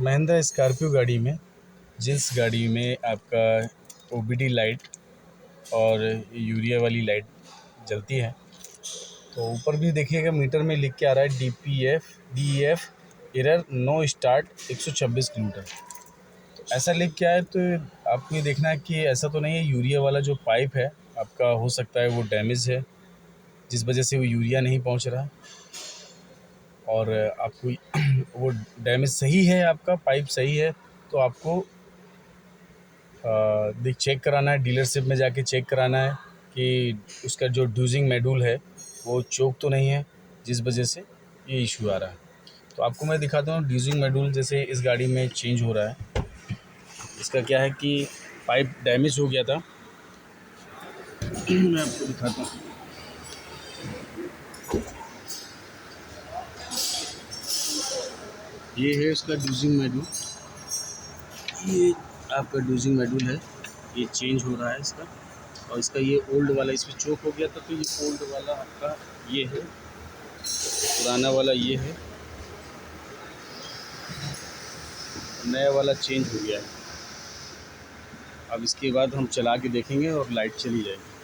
Mahindra Scorpio गाड़ी में, जिस गाड़ी में आपका ओबीडी लाइट और यूरिया वाली लाइट जलती है, तो ऊपर भी देखिएगा मीटर में लिख के आ रहा है DEF error know start 126 kilometre. तो ऐसा लिख के आए तो आपको ये देखना है कि ऐसा तो नहीं है यूरिया वाला जो पाइप है आपका, हो सकता है वो डैमेज है, जिस वजह से वो यूरिया नहीं पहुंच रहा है। और आपको वो डैमेज सही है, आपका पाइप सही है तो आपको देख चेक कराना है, डीलरशिप में जाके चेक कराना है कि उसका जो ड्यूजिंग मॉड्यूल है वो चोक तो नहीं है, जिस वजह से ये इशू आ रहा है। तो आपको मैं दिखाता हूँ ड्यूजिंग मॉड्यूल जैसे इस गाड़ी में चेंज हो रहा है। इसका क्या है कि पाइप डैमेज हो गया था। मैं आपको दिखाता हूँ। ये है इसका ड्यूजिंग मॉड्यूल, ये आपका ड्यूजिंग मॉड्यूल है, ये चेंज हो रहा है इसका। और इसका ये ओल्ड वाला इसमें चोक हो गया था, तो ये ओल्ड वाला आपका ये है, पुराना वाला ये है, नया वाला चेंज हो गया है। अब इसके बाद हम चला के देखेंगे और लाइट चली जाएगी।